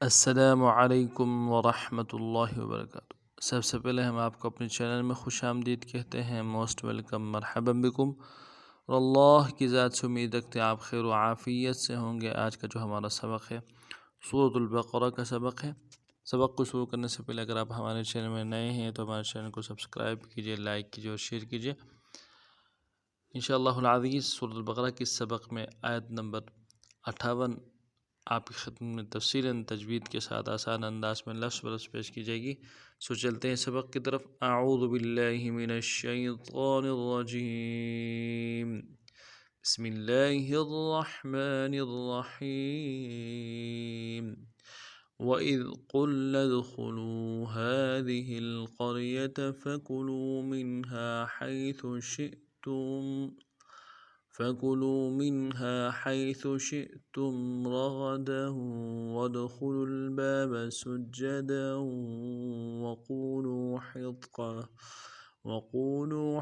السلام علیکم ورحمۃ اللہ وبرکاتہ۔ سب سے پہلے ہم آپ کو اپنے چینل میں خوش آمدید کہتے ہیں، موسٹ ویلکم، مرحبا بکم، اور اللہ کی ذات سے امید رکھتے ہیں آپ خیر و عافیت سے ہوں گے۔ آج کا جو ہمارا سبق ہے سورۃ البقرہ کا سبق ہے۔ سبق کو شروع کرنے سے پہلے اگر آپ ہمارے چینل میں نئے ہیں تو ہمارے چینل کو سبسکرائب کیجیے، لائک کیجیے اور شیئر کیجیے۔ انشاءاللہ العزیز سورۃ البقرہ کے سبق میں آیت نمبر 58 آپ کی خدمت میں تفصیلاً تجوید کے ساتھ آسان انداز میں لفظ بلفظ پیش کی جائے گی۔ سو چلتے ہیں سبق کی طرف۔ اعوذ باللہ من الشیطان الرجیم، بسم اللہ الرحمن الرحیم۔ وَإِذْ قُلْنَا ادْخُلُوا هَٰذِهِ الْقَرْيَةَ فَكُلُوا مِنْهَا حَيْثُ شِئْتُمْ رَغَدًا وَادْخُلُوا الْبَابَ سُجَّدًا وَقُولُوا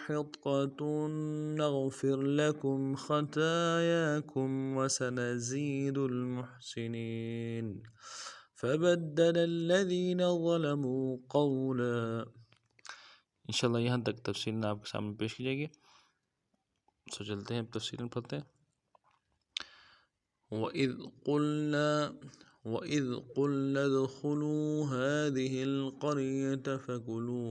حِطَّةٌ نَغْفِرْ لَكُمْ خَطَايَاكُمْ وَسَنَزِيدُ الْمُحْسِنِينَ۔ فَبَدَّلَ الَّذِينَ ظَلَمُوا قَوْلًا۔ انشاءاللہ یہاں تک تفصیل آپ کے سامنے پیش کی جائے گی۔ سو چلتے ہیں تفصیل پڑھتے ہیں۔ وَإِذْ قُلْنَا ادْخُلُوا هَٰذِهِ الْقَرْيَةَ فَكُلُوا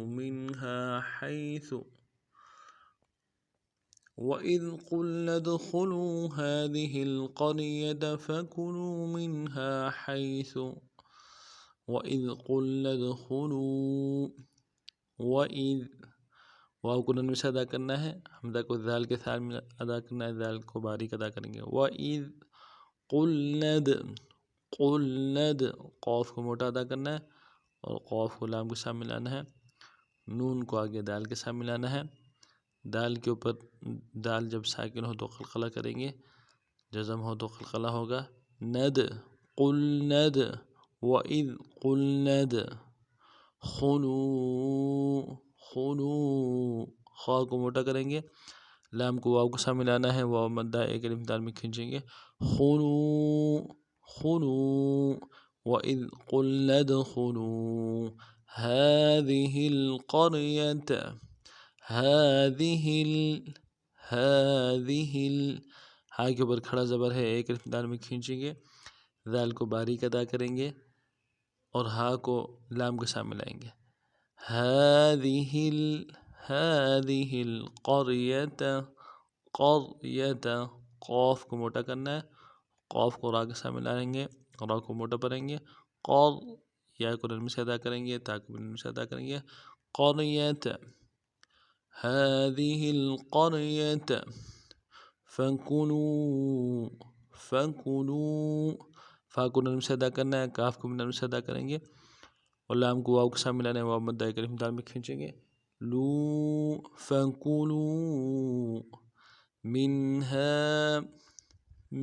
واو کو نرمی سے ادا کرنا ہے، حمزہ کو ذال کے ساتھ ادا کرنا ہے، ذال کو باریک ادا کریں گے۔ وَإِذْ قُلْنَا قوف کو موٹا ادا کرنا ہے اور قوف کو لام کے ساتھ ملانا ہے، نون کو آگے دال کے ساتھ ملانا ہے۔ دال کے اوپر دال جب ساکن ہو تو قلقلہ کریں گے، جزم ہو تو قلقلہ ہوگا۔ ند قُلْنَا وَإِذْ قُلْنَا خُلُوا خا کو موٹا کریں گے، لام کو واو کے ساتھ ملانا ہے، واو مدہ ایک الف دال میں کھینچیں گے۔ خُلُوا وَإِذْ قُلْنَا ادْخُلُوا هَٰذِهِ الْقَرْيَةَ ہا کے اوپر کھڑا زبر ہے، ایک الف دال میں کھینچیں گے، ذال کو باریک ادا کریں گے اور ہا کو لام کے ساتھ ملائیں گے۔ هَٰذِهِ الْقَرْيَةَ قوف کو موٹا کرنا ہے، قوف کو را کے ساتھ ملائیں گے، را کو موٹا پڑھیں گے، یا کو نرمی سے ادا کریں گے، تا کو بھی نرمی سے ادا کریں گے۔ قَرْيَةَ هَٰذِهِ الْقَرْيَةَ فَكُلُوا فا کو نرمی سے ادا کرنا ہے، کاف کو بھی نرمی سے ادا کریں گے اور لام کو واو کے ساتھ ملانا ہے، واو مدہ ایک الف دال میں کھینچیں گے۔ فَكُلُوا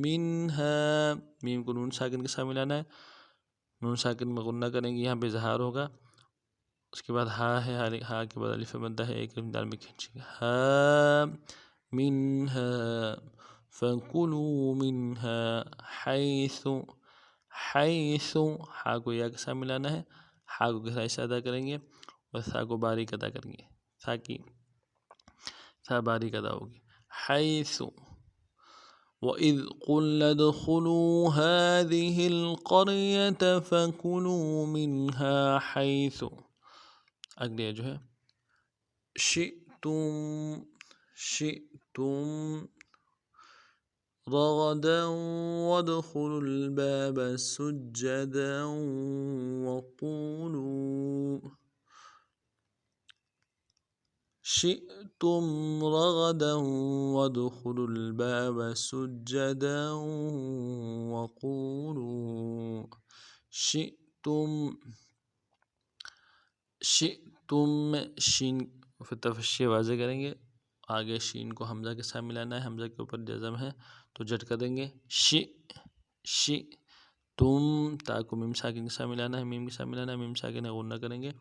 مِنْهَا میم کو نون ساکن کے ساتھ ملانا ہے، نون ساکن میں غنہ کریں گے، یہاں پہ اظہار ہوگا۔ اس کے بعد ہا ہے، ہا کے بعد الف مدہ ہے، ایک الف دال میں کھینچیں گے۔ مِنْهَا فَكُلُوا مِنْهَا حَيْثُ ہا کو یا کے ساتھ ملانا ہے، ہا کو گہرائی سے ادا کریں گے اور سا کو باریک ادا کریں گے، سا باریک ادا ہوگی۔ حَيْثُ وَإِذْ قُلْنَا ادْخُلُوا هَٰذِهِ الْقَرْيَةَ فَكُلُوا مِنْهَا حَيْثُ اگلی جو ہے شِئْتُمْ رَغَدًا وَادْخُلُوا الْبَابَ سُجَّدًا وَقُولُوا شِئْتُمْ شین تفشی واضح کریں گے، آگے شین کو حمزہ کے ساتھ ملانا ہے، حمزہ کے اوپر جزم ہے تو جھٹکا دیں گے۔ تم تا کو میم ساکن کے ساتھ ملانا ہے، میم کے ساتھ ملانا ہے، میم ساکن ہے غنہ کریں گے۔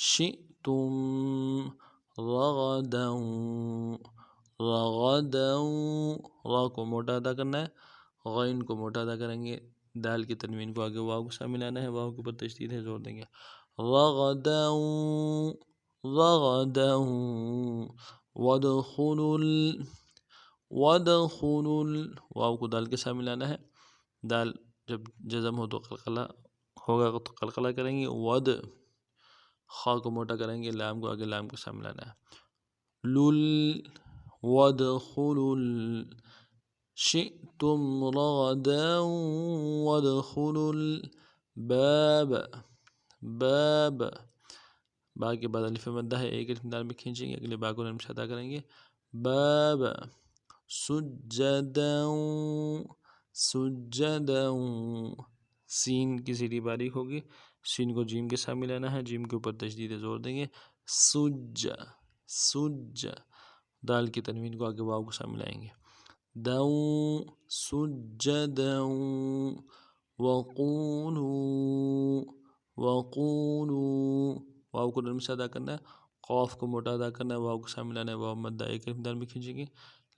شِئْتُمْ رَغَدًا را کو موٹا ادا کرنا ہے، غین کو موٹا ادا کریں گے، دال کی تنوین کو آگے واو کے ساتھ ملانا ہے، واو کے اوپر تشدید ہے، زور دیں گے. رغدا رغدا وادخلوا واو کو دال کے ساتھ ملانا ہے. دال جب جزم ہو تو قلقلہ ہوگا تو قلقلہ کریں گے. خا کو موٹا کریں گے، لام کو آگے لام کے ساتھ ملانا ہے. وادخلوا شئتم رغدا وادخلوا الباب با کے بعد الف مدہ ہے، ایک الف دال میں کھینچیں گے، اگلے با کو نرم سے ادا کریں گے. باب سجدا سین کی سیدھی باریک ہوگی، سین کو جیم کے ساتھ ملانا ہے، جیم کے اوپر تشدید زور دیں گے. سج دال کی تنوین کو آگے واو کے ساتھ ملائیں گے. سجدا وقولوا واو کو نرم سے ادا کرنا ہے، قاف کو موٹا ادا کرنا ہے، واو کے ساتھ ملانا ہے، واو مدہ ایک الف دال میں کھینچیں گے.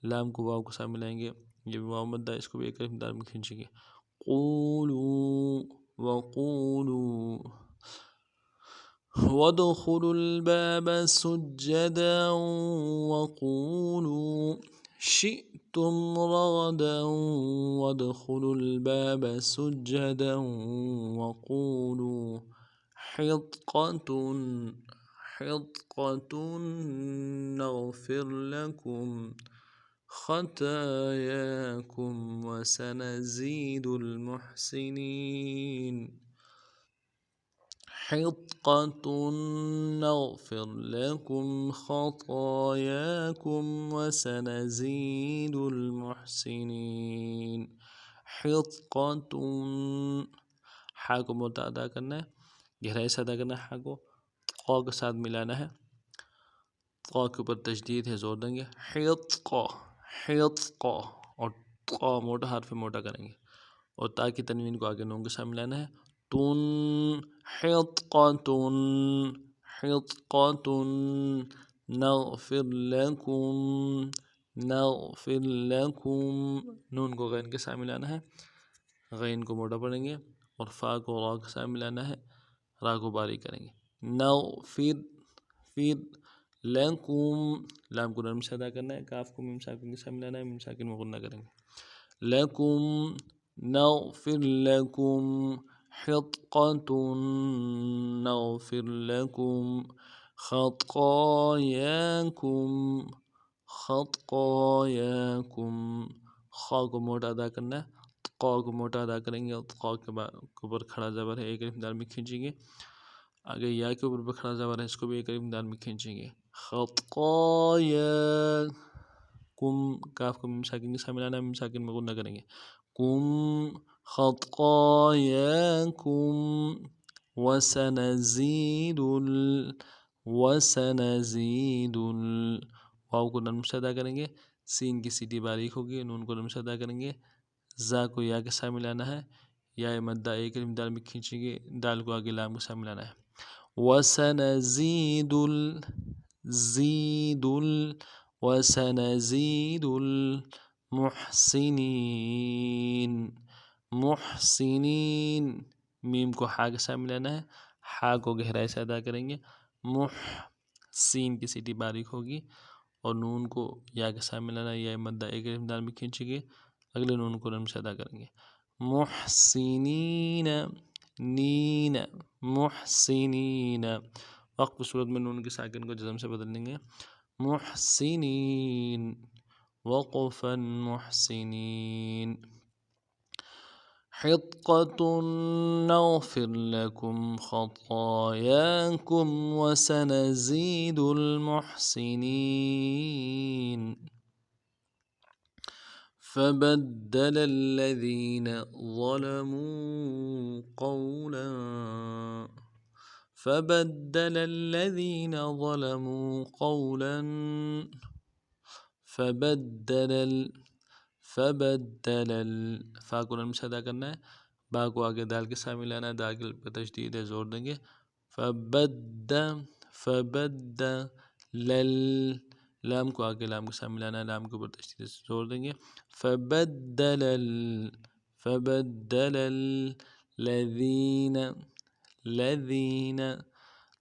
لام کو واو کے ساتھ ملائیں گے، یہ بھی واو مدہ، اس کو بھی ایک الف دال میں کھینچیں گے. وقولوا وادخلوا الباب سجدا وقولوا شئتم رغدا وادخلوا الباب سجدا وقولوا حطة نغفر لكم خطاياكم وسنزيد المحسنين. حطة نغفر لكم خطاياكم وسنزيد المحسنين. حطة حا کو موٹا ادا کرنا ہے، گہرائی سے ادا کرنا ہے، حا کو قا کے ساتھ ملانا ہے، قا کے اوپر تشدید ہے، زور دیں گے. حطقا اور قا موٹا حرف موٹا کریں گے، اور تا کی تنوین کو آگے نون کے ساتھ ملانا ہے. حطقة نغفر لكم نون کو غین کے ساتھ ملانا ہے، غین کو موٹا پڑھیں گے، اور فا کو را کے ساتھ ملانا ہے، را کو باریک کریں گے. نغفر لکم لام کو نرم سے ادا کرنا ہے، کاف کو میم ساکن کے ساتھ ملانا ہے، میم ساکن میں غنہ کریں گے. لکم نغفر لکم حطقة نغفر لكم خطاياكم خا کو موٹا ادا کرنا ہے، قا کو موٹا ادا کریں گے، اور قا کے اوپر کھڑا زبر ہے، ایک الف دال میں کھینچیں گے. آگے یا کے اوپر کھڑا زبر ہے، اس کو بھی ایک الف دال میں کھینچیں گے. خطاياكم کاف کو میم ساکن کے ساتھ ملانا ہے، میم ساکن میں غنہ کریں گے. کم خطاياكم وسنزيد واو کو نرم سے ادا کریں گے، سین کی سیدھی باریک ہوگی، نون کو نرم سے ادا کریں گے، زا کو یا کے ساتھ ملانا ہے، یا مدہ ایک الف دال میں کھینچیں گے، دال کو آگے لام کے ساتھ ملانا ہے. وسنزيد المحسنين میم کو حا کے ساتھ ملانا ہے، حا کو گہرائی سے ادا کریں گے، سین کی سیٹی باریک ہوگی، اور نون کو یا کے ساتھ ملانا ہے، یا مدہ ایک الف دال میں کھینچیں گے، اگلے نون کو نرم سے ادا کریں گے. محسنین وقت کی صورت میں نون کے ساکن کو جزم سے بدل دیں گے. محسنین وقفا محسنین. حطة نغفر لكم خطاياكم وسنزيد المحسنين. فبدل الذين ظلموا قولا فبدل فا کو نرم سے ادا کرنا ہے، با کو آگے دال کے ساتھ ملانا ہے، دال پہ تشدید ہے، زور دیں گے. فبدل لام کو آگے لام کے ساتھ ملانا ہے، لام کے اوپر تشدید ہے، زور دیں گے. فبدل الذین الذین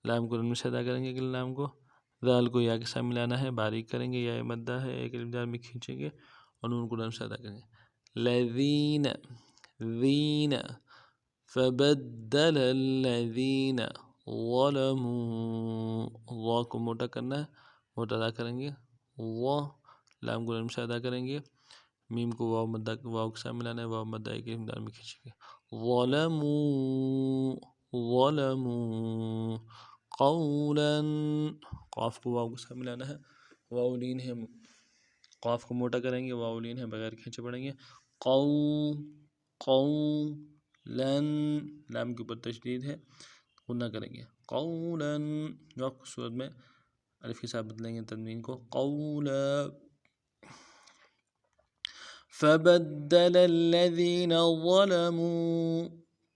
لام کو نون سے ادا کریں گے کہ لام کو ذال کو یا کے ساتھ ملانا ہے، باریک کریں گے، یا مدہ ہے ایک الف جار میں کھینچیں گے اور نون کو نون سے ادا کریں گے الذین ذین فبدل الذین ظلموا وا کو موٹا کرنا ہے، موٹا ادا کریں گے وا لام کو نون سے ادا کریں گے، میم کو واو مدہ واو کے ساتھ ملانا ہے، واو مدہ ایک الف جار میں کھینچیں گے ظلموا ظلموا قولا قاف کو واو کے ساتھ ملانا ہے، واو لین ہے، قاف کو موٹا کریں گے، واو لین ہے بغیر کھینچے پڑیں گے قولا لام کے اوپر تشدید ہے، غنہ کریں گے قولا وقت صورت میں الف کے ساتھ بدلیں گے تنوین کو قولا فبدل الذين ظلموا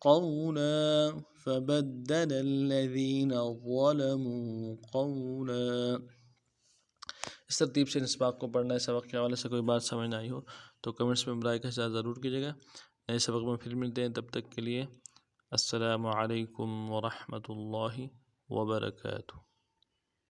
قولا فبدل الذين ظلموا قولا اس ترتیب سے سباق کو پڑھنا ہے۔ سبق کے حوالے سے کوئی بات سمجھ نہ آئی ہو تو کمنٹس میں برائے کا اظہار ضرور کیجیے گا۔ نئے سبق میں پھر ملتے ہیں، تب تک کے لیے السلام علیکم ورحمۃ اللہ وبرکاتہ۔